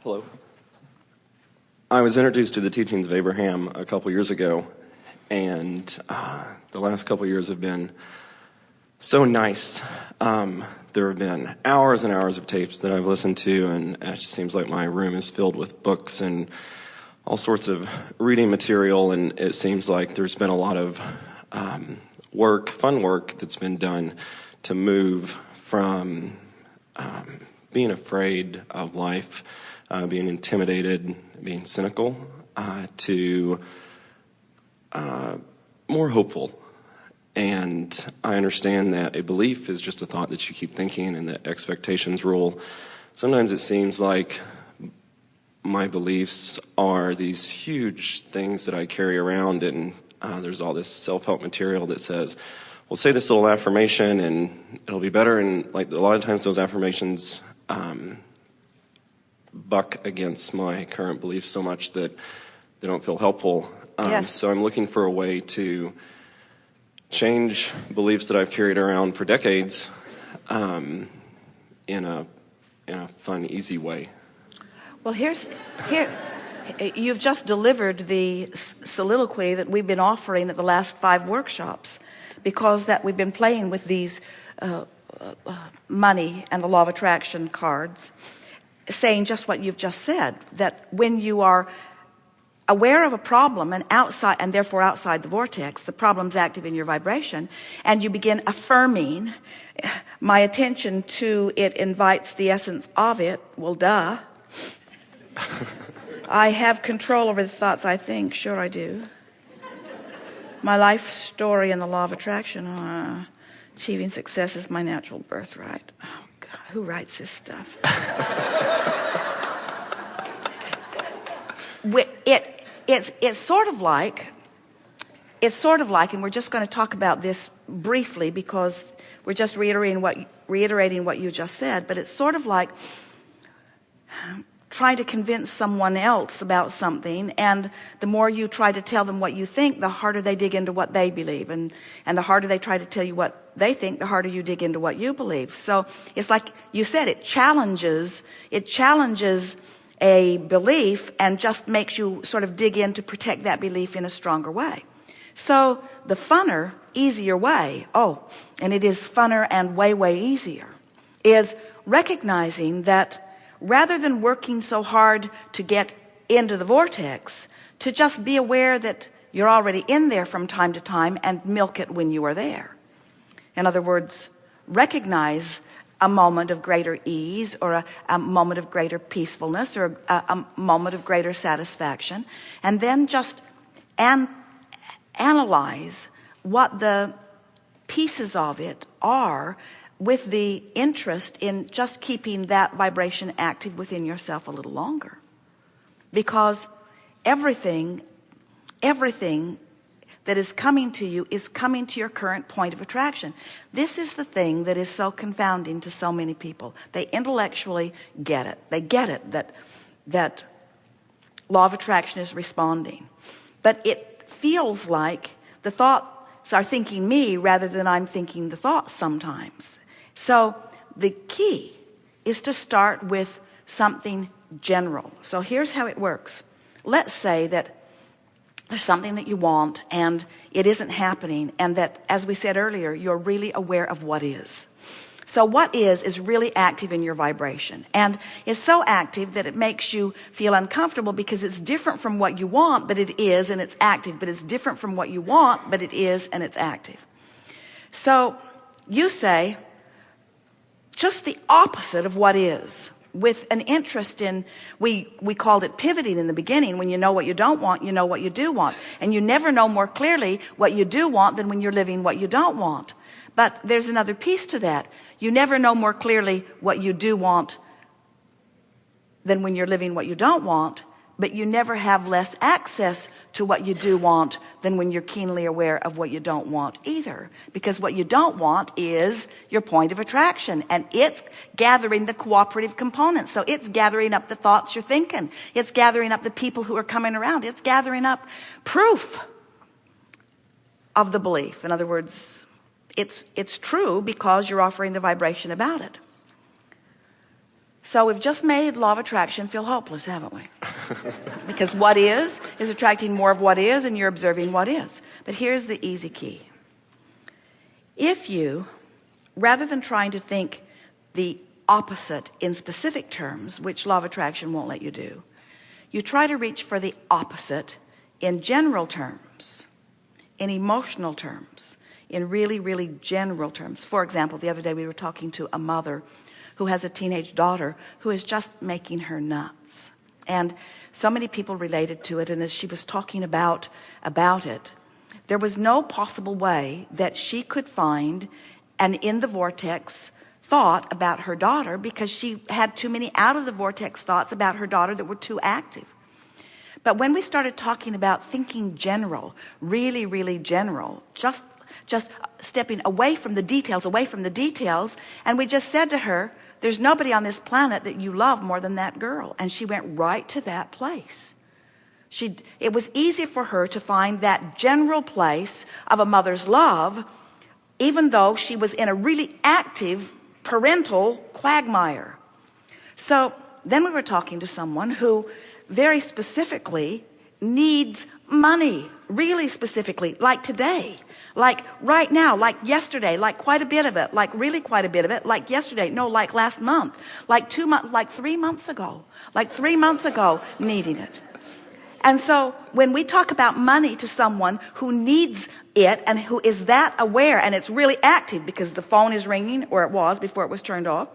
Hello. I was introduced to the teachings of Abraham a couple years ago, and the last couple years have been so nice. There have been hours and hours of tapes that I've listened to, and it just seems like my room is filled with books and all sorts of reading material, and it seems like there's been a lot of fun work that's been done to move from being afraid of life, being intimidated, being cynical, to more hopeful. And I understand that a belief is just a thought that you keep thinking and that expectations rule. Sometimes it seems like my beliefs are these huge things that I carry around, and there's all this self-help material that says, well, say this little affirmation and it'll be better. And like a lot of times those affirmations buck against my current beliefs so much that they don't feel helpful. Yes. So I'm looking for a way to change beliefs that I've carried around for decades in a fun, easy way. Well, here, you've just delivered the soliloquy that we've been offering at the last 5 workshops, because that we've been playing with these money and the law of attraction cards, saying just what you've just said, that when you are aware of a problem and therefore outside the vortex, the problem's active in your vibration, and you begin affirming, my attention to it invites the essence of it. Well, duh. I have control over the thoughts I think. Sure I do. My life story and the law of attraction. Achieving success is my natural birthright. Oh God, who writes this stuff? It's sort of like, and we're just going to talk about this briefly because we're just reiterating what you just said, but it's sort of like trying to convince someone else about something, and the more you try to tell them what you think, the harder they dig into what they believe, and the harder they try to tell you what they think, the harder you dig into what you believe. So it's like you said, it challenges a belief and just makes you sort of dig in to protect that belief in a stronger way. So the funner, easier way, and it is funner and way easier, is recognizing that rather than working so hard to get into the vortex, to just be aware that you're already in there from time to time and milk it when you are there. In other words, recognize a moment of greater ease, or a moment of greater peacefulness, or a moment of greater satisfaction, and then just analyze what the pieces of it are, with the interest in just keeping that vibration active within yourself a little longer. Because everything that is coming to you is coming to your current point of attraction. This is the thing that is so confounding to so many people. They intellectually get it. They get it that law of attraction is responding. But it feels like the thoughts are thinking me rather than I'm thinking the thoughts sometimes. So the key is to start with something general. So here's how it works. Let's say that there's something that you want and it isn't happening, and that, as we said earlier, you're really aware of what is. So what is really active in your vibration, and is so active that it makes you feel uncomfortable because it's different from what you want, but it is, and it's active. But it's different from what you want, but it is, and it's active. So you say just the opposite of what is, with an interest in, we called it pivoting in the beginning. When you know what you don't want, you know what you do want. And you never know more clearly what you do want than when you're living what you don't want. But there's another piece to that. You never know more clearly what you do want than when you're living what you don't want. But you never have less access to what you do want than when you're keenly aware of what you don't want either. Because what you don't want is your point of attraction, and it's gathering the cooperative components. So it's gathering up the thoughts you're thinking. It's gathering up the people who are coming around. It's gathering up proof of the belief. In other words, it's true because you're offering the vibration about it. So we've just made law of attraction feel hopeless, haven't we? Because what is attracting more of what is, and you're observing what is. But here's the easy key. If you, rather than trying to think the opposite in specific terms, which law of attraction won't let you do, you try to reach for the opposite in general terms, in emotional terms, in really, really general terms. For example, the other day we were talking to a mother who has a teenage daughter who is just making her nuts. And so many people related to it. And as she was talking about it, there was no possible way that she could find an in the vortex thought about her daughter, because she had too many out of the vortex thoughts about her daughter that were too active. But when we started talking about thinking general, really, really general, just stepping away from the details, and we just said to her, there's nobody on this planet that you love more than that girl. And she went right to that place. It was easy for her to find that general place of a mother's love, even though she was in a really active parental quagmire. So then we were talking to someone who very specifically needs money, really specifically, like today, like right now, like yesterday, like quite a bit of it, like really quite a bit of it, like yesterday, no, like last month, like 2 months, like 3 months ago, needing it. And so when we talk about money to someone who needs it and who is that aware, and it's really active because the phone is ringing, or it was before it was turned off.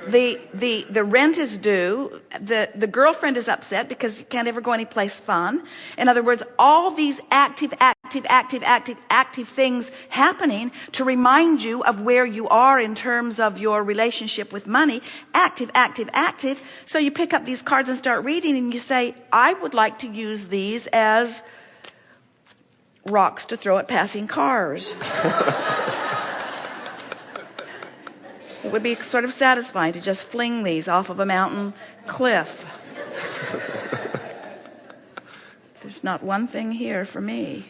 The rent is due. The girlfriend is upset because you can't ever go anyplace fun. In other words, all these active things happening to remind you of where you are in terms of your relationship with money. Active. So you pick up these cards and start reading, and you say, I would like to use these as rocks to throw at passing cars. It would be sort of satisfying to just fling these off of a mountain cliff. There's not one thing here for me.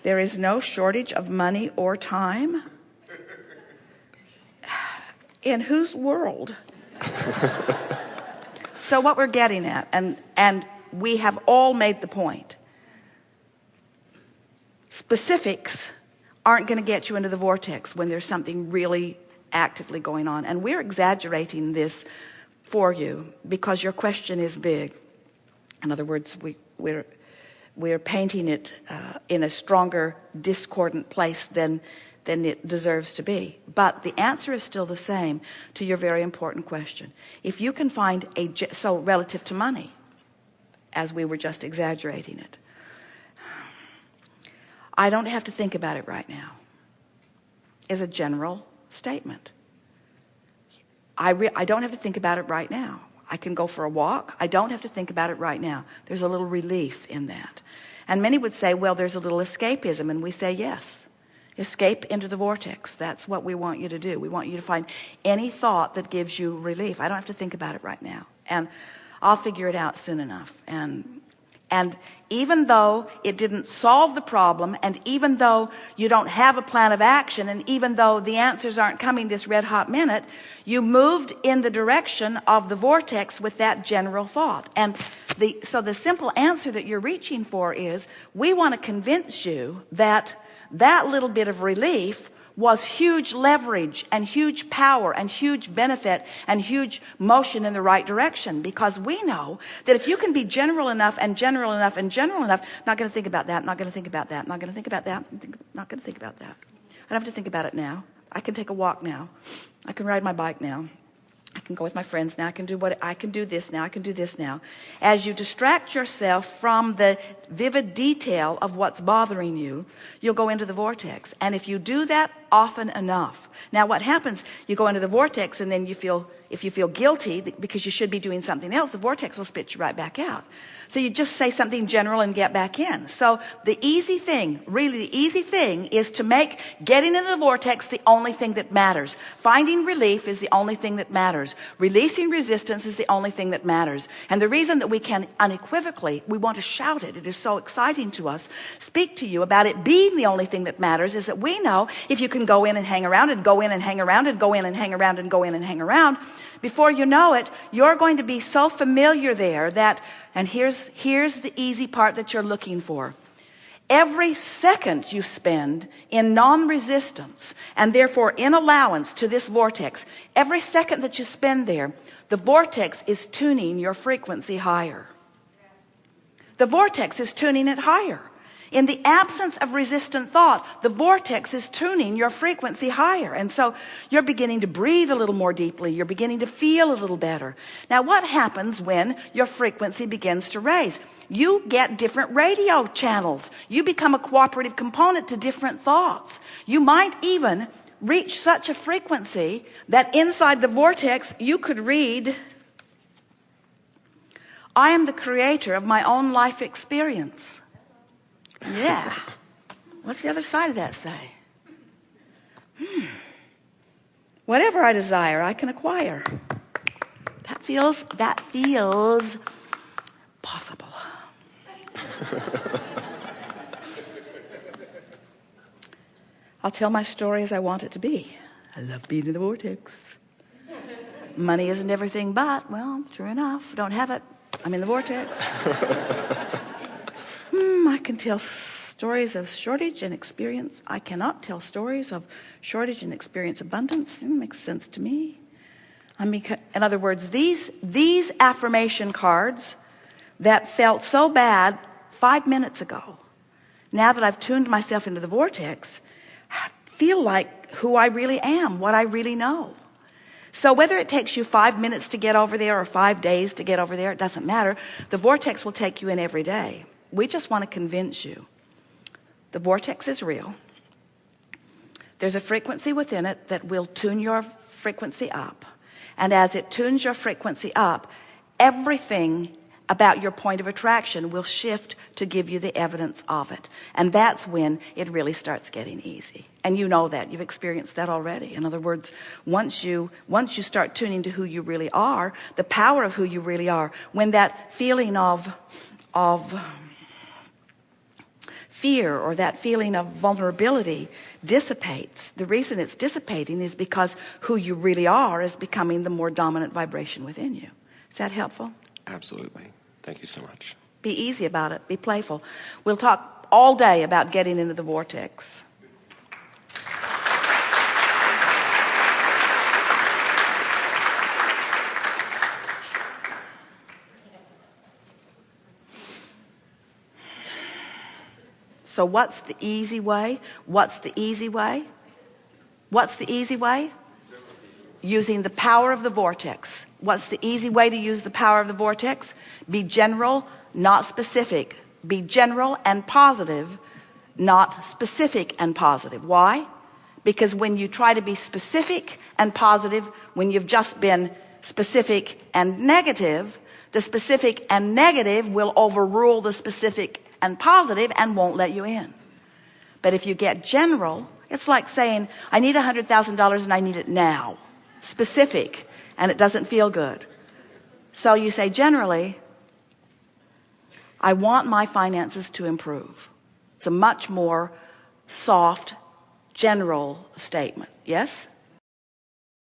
There is no shortage of money or time. In whose world? So what we're getting at, and we have all made the point, specifics aren't going to get you into the vortex when there's something really actively going on. And we're exaggerating this for you because your question is big. In other words, we're painting it in a stronger discordant place than it deserves to be. But the answer is still the same to your very important question. If you can find so relative to money, as we were just exaggerating it, I don't have to think about it right now, is a general statement. I don't have to think about it right now. I can go for a walk. I don't have to think about it right now. There's a little relief in that. And many would say, well, there's a little escapism. And we say, yes, escape into the vortex. That's what we want you to do. We want you to find any thought that gives you relief. I don't have to think about it right now. And I'll figure it out soon enough. And even though it didn't solve the problem, and even though you don't have a plan of action, and even though the answers aren't coming this red hot minute, you moved in the direction of the vortex with that general thought. And so the simple answer that you're reaching for is, we want to convince you that that little bit of relief was huge leverage and huge power and huge benefit and huge motion in the right direction, because we know that if you can be general enough and general enough and general enough, not going to think about that, not going to think about that, not going to think about that, not going to think about that. I don't have to think about it now. I can take a walk now. I can ride my bike now. I can go with my friends now. I can do this now. I can do this now. As you distract yourself from the vivid detail of what's bothering you, you'll go into the vortex. And if you do that often enough, now what happens, you go into the vortex, and then if you feel guilty because you should be doing something else, the vortex will spit you right back out. So you just say something general and get back in. So the easy thing, really the easy thing, is to make getting into the vortex the only thing that matters. Finding relief is the only thing that matters. Releasing resistance is the only thing that matters. And the reason that we can unequivocally, we want to shout it is so exciting to us, speak to you about it being the only thing that matters, is that we know if you can can go in and hang around and go in and hang around and go in and hang around and go in and hang around. Before you know it, you're going to be so familiar there that, and here's the easy part that you're looking for. Every second you spend in non-resistance and therefore in allowance to this vortex, every second that you spend there, the vortex is tuning your frequency higher. The vortex is tuning it higher. In the absence of resistant thought, the vortex is tuning your frequency higher. And so you're beginning to breathe a little more deeply. You're beginning to feel a little better. Now, what happens when your frequency begins to raise? You get different radio channels. You become a cooperative component to different thoughts. You might even reach such a frequency that inside the vortex you could read, I am the creator of my own life experience. Yeah. What's the other side of that say? Whatever I desire, I can acquire. That feels possible. I'll tell my story as I want it to be. I love being in the vortex. Money isn't everything, but, well, true enough, don't have it. I'm in the vortex. I can tell stories of shortage and experience. I cannot tell stories of shortage and experience abundance. It makes sense to me. I mean, in other words, these affirmation cards that felt so bad 5 minutes ago, now that I've tuned myself into the vortex, feel like who I really am, what I really know. So whether it takes you 5 minutes to get over there or 5 days to get over there, it doesn't matter. The vortex will take you in every day. We just want to convince you. The vortex is real. There's a frequency within it that will tune your frequency up. And as it tunes your frequency up, everything about your point of attraction will shift to give you the evidence of it. And that's when it really starts getting easy. And you know that. You've experienced that already. In other words, once you start tuning to who you really are, the power of who you really are, when that feeling of fear or that feeling of vulnerability dissipates, the reason it's dissipating is because who you really are is becoming the more dominant vibration within you. Is that helpful? Absolutely. Thank you so much. Be easy about it. Be playful. We'll talk all day about getting into the vortex. So what's the easy way? What's the easy way? What's the easy way? Using the power of the vortex. What's the easy way to use the power of the vortex? Be general, not specific. Be general and positive, not specific and positive. Why? Because when you try to be specific and positive, when you've just been specific and negative, the specific and negative will overrule the specific and positive and won't let you in. But if you get general, it's like saying, I need $100,000 and I need it now. Specific, and it doesn't feel good. So you say generally, I want my finances to improve. It's a much more soft, general statement. Yes?